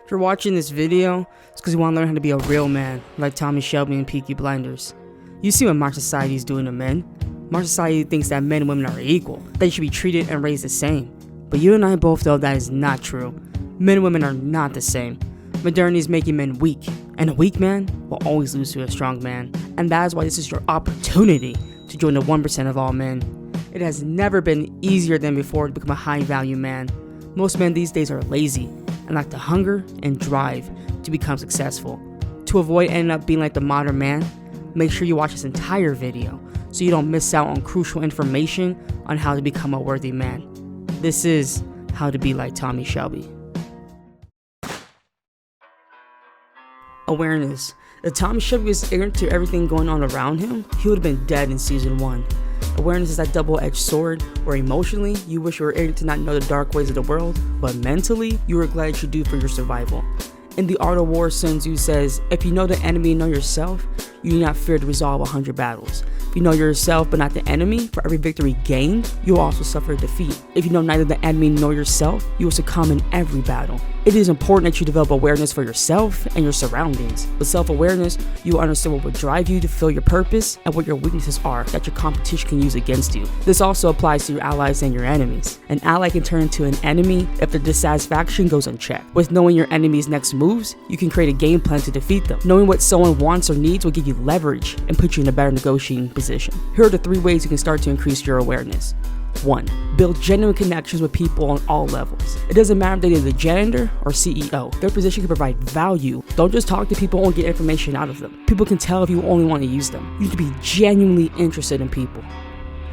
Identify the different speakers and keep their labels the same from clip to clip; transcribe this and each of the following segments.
Speaker 1: If you're watching this video, it's because you want to learn how to be a real man, like Tommy Shelby in Peaky Blinders. You see what modern society is doing to men. Modern society thinks that men and women are equal, that they should be treated and raised the same. But you and I both know that is not true. Men and women are not the same. Modernity is making men weak, and a weak man will always lose to a strong man. And that is why this is your opportunity to join the 1% of all men. It has never been easier than before to become a high-value man. Most men these days are lazy and lack the hunger and drive to become successful. To avoid ending up being like the modern man, make sure you watch this entire video so you don't miss out on crucial information on how to become a worthy man. This is how to be like Tommy Shelby. Awareness. If Tommy Shelby was ignorant to everything going on around him, he would have been dead in season 1. Awareness is that double-edged sword where emotionally you wish you were ignorant to not know the dark ways of the world, but mentally you were glad you do for your survival. In The Art of War, Sun Tzu says, if you know the enemy and know yourself, you do not fear to resolve 100 battles. If you know yourself but not the enemy, for every victory gained, you will also suffer defeat. If you know neither the enemy nor yourself, you will succumb in every battle. It is important that you develop awareness for yourself and your surroundings. With self-awareness, you will understand what will drive you to fulfill your purpose and what your weaknesses are that your competition can use against you. This also applies to your allies and your enemies. An ally can turn into an enemy if their dissatisfaction goes unchecked. With knowing your enemy's next moves, you can create a game plan to defeat them. Knowing what someone wants or needs will give you leverage and put you in a better negotiating position. Here are the 3 ways you can start to increase your awareness. 1. Build genuine connections with people on all levels. It doesn't matter if they're the janitor or CEO. Their position can provide value. Don't just talk to people and get information out of them. People can tell if you only want to use them. You need to be genuinely interested in people.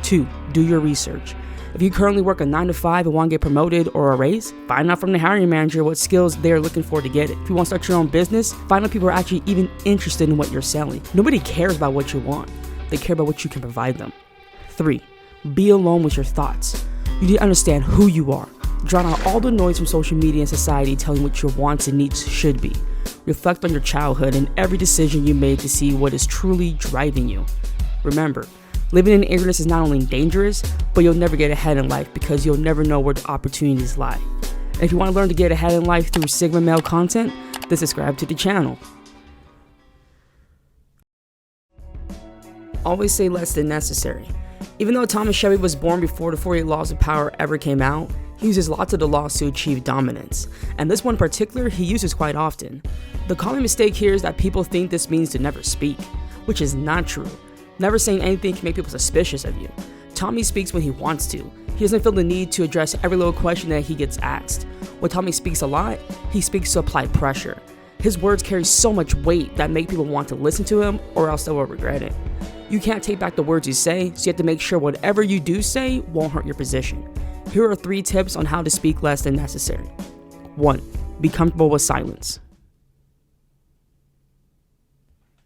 Speaker 1: 2. Do your research. If you currently work a 9 to 5 and want to get promoted or a raise, find out from the hiring manager what skills they're looking for to get it. If you want to start your own business, find out people are actually even interested in what you're selling. Nobody cares about what you want. They care about what you can provide them. 3. Be alone with your thoughts. You need to understand who you are. Drown out all the noise from social media and society telling what your wants and needs should be. Reflect on your childhood and every decision you made to see what is truly driving you. Remember, living in ignorance is not only dangerous, but you'll never get ahead in life because you'll never know where the opportunities lie. And if you want to learn to get ahead in life through Sigma male content, then subscribe to the channel. Always say less than necessary. Even though Thomas Shelby was born before the 48 Laws of Power ever came out, he uses lots of the laws to achieve dominance, and this one in particular he uses quite often. The common mistake here is that people think this means to never speak, which is not true. Never saying anything can make people suspicious of you. Tommy speaks when he wants to. He doesn't feel the need to address every little question that he gets asked. When Tommy speaks a lot, he speaks to apply pressure. His words carry so much weight that make people want to listen to him or else they will regret it. You can't take back the words you say, so you have to make sure whatever you do say won't hurt your position. Here are 3 tips on how to speak less than necessary. 1. Be comfortable with silence.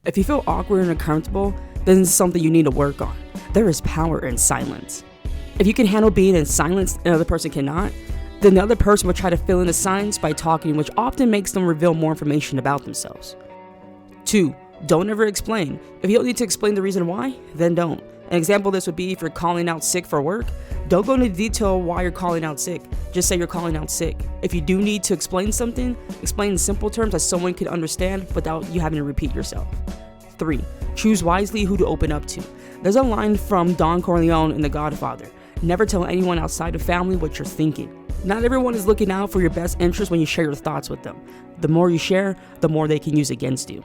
Speaker 1: If you feel awkward and uncomfortable, then it's something you need to work on. There is power in silence. If you can handle being in silence and another person cannot, then the other person will try to fill in the silence by talking, which often makes them reveal more information about themselves. 2. Don't ever explain. If you don't need to explain the reason why, then don't. An example of this would be if you're calling out sick for work, don't go into detail why you're calling out sick. Just say you're calling out sick. If you do need to explain something, explain in simple terms that someone can understand without you having to repeat yourself. 3. Choose wisely who to open up to. There's a line from Don Corleone in The Godfather. Never tell anyone outside of family what you're thinking. Not everyone is looking out for your best interest when you share your thoughts with them. The more you share, the more they can use against you.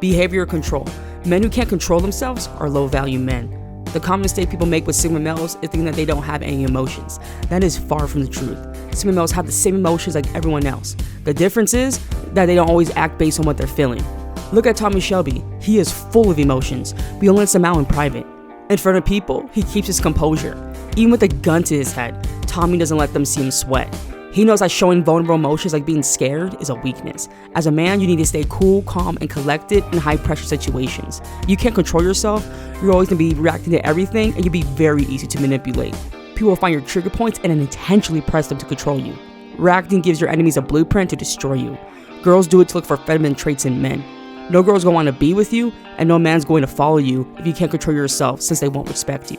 Speaker 1: Behavior control. Men who can't control themselves are low-value men. The common mistake people make with Sigma males is thinking that they don't have any emotions. That is far from the truth. Sigma males have the same emotions like everyone else. The difference is that they don't always act based on what they're feeling. Look at Tommy Shelby. He is full of emotions, but he only lets them out in private. In front of people, he keeps his composure. Even with a gun to his head, Tommy doesn't let them see him sweat. He knows that showing vulnerable emotions like being scared is a weakness. As a man, you need to stay cool, calm, and collected in high-pressure situations. You can't control yourself, you're always going to be reacting to everything, and you'll be very easy to manipulate. People will find your trigger points and then intentionally press them to control you. Reacting gives your enemies a blueprint to destroy you. Girls do it to look for feminine traits in men. No girl's going to want to be with you, and no man's going to follow you if you can't control yourself, since they won't respect you.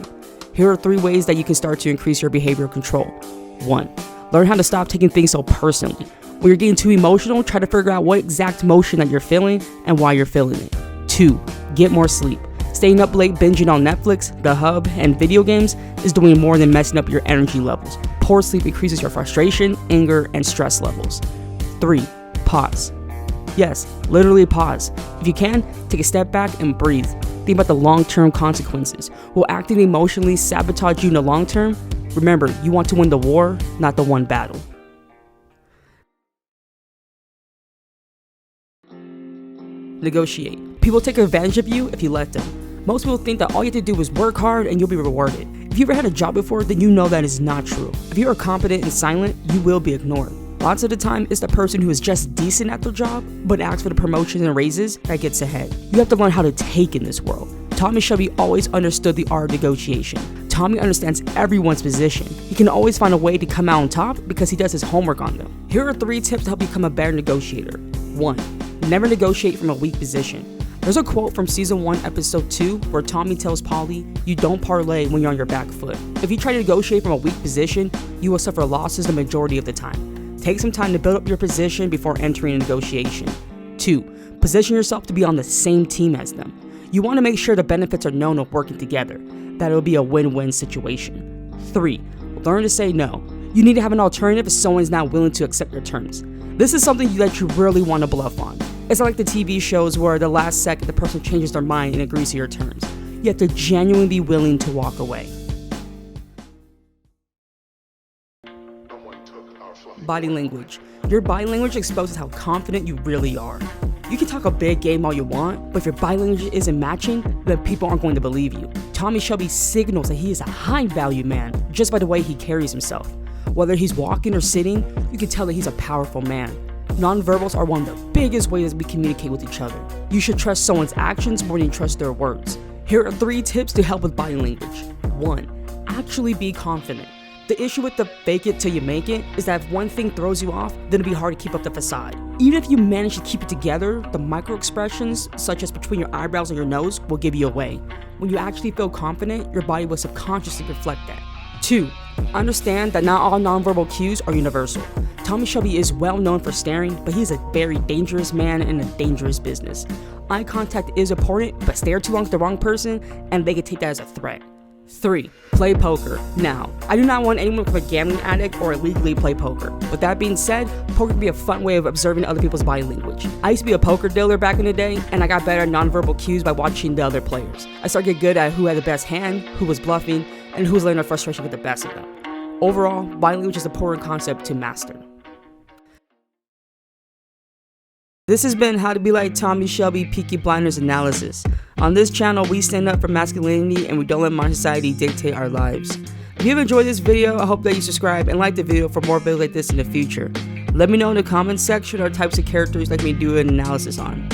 Speaker 1: Here are 3 ways that you can start to increase your behavioral control. 1. Learn how to stop taking things so personally. When you're getting too emotional, try to figure out what exact emotion that you're feeling and why you're feeling it. 2. Get more sleep. Staying up late binging on Netflix, The Hub, and video games is doing more than messing up your energy levels. Poor sleep increases your frustration, anger, and stress levels. 3. Pause. Yes, literally pause. If you can, take a step back and breathe. Think about the long-term consequences. Will acting emotionally sabotage you in the long term? Remember, you want to win the war, not the one battle. Negotiate. People take advantage of you if you let them. Most people think that all you have to do is work hard and you'll be rewarded. If you ever had a job before, then you know that is not true. If you are competent and silent, you will be ignored. Lots of the time, it's the person who is just decent at their job, but asks for the promotions and raises that gets ahead. You have to learn how to take in this world. Tommy Shelby always understood the art of negotiation. Tommy understands everyone's position. He can always find a way to come out on top because he does his homework on them. Here are 3 tips to help you become a better negotiator. 1. Never negotiate from a weak position. There's a quote from season 1, episode 2, where Tommy tells Polly, "You don't parlay when you're on your back foot." If you try to negotiate from a weak position, you will suffer losses the majority of the time. Take some time to build up your position before entering a negotiation. 2. Position yourself to be on the same team as them. You want to make sure the benefits are known of working together, that it'll be a win-win situation. 3. Learn to say no. You need to have an alternative if someone is not willing to accept your terms. This is something that you really want to bluff on. It's like the TV shows where the last second the person changes their mind and agrees to your terms. You have to genuinely be willing to walk away. Body language. Your body language exposes how confident you really are. You can talk a big game all you want, but if your body language isn't matching, then people aren't going to believe you. Tommy Shelby signals that he is a high-value man just by the way he carries himself. Whether he's walking or sitting, you can tell that he's a powerful man. Nonverbals are one of the biggest ways we communicate with each other. You should trust someone's actions more than you trust their words. Here are 3 tips to help with body language. 1. Actually be confident. The issue with the fake it till you make it is that if one thing throws you off, then it'll be hard to keep up the facade. Even if you manage to keep it together, the micro expressions, such as between your eyebrows and your nose, will give you away. When you actually feel confident, your body will subconsciously reflect that. 2. Understand that not all nonverbal cues are universal. Tommy Shelby is well known for staring, but he's a very dangerous man in a dangerous business. Eye contact is important, but stare too long to the wrong person, and they can take that as a threat. 3. Play poker. Now, I do not want anyone to become a gambling addict or illegally play poker. With that being said, poker can be a fun way of observing other people's body language. I used to be a poker dealer back in the day, and I got better at nonverbal cues by watching the other players. I started to get good at who had the best hand, who was bluffing, and who was letting their frustration get the best of them. Overall, body language is an important concept to master. This has been How to Be Like Tommy Shelby Peaky Blinders analysis. On this channel, we stand up for masculinity and we don't let modern society dictate our lives. If you have enjoyed this video, I hope that you subscribe and like the video for more videos like this in the future. Let me know in the comments section what types of characters you'd like me to do an analysis on.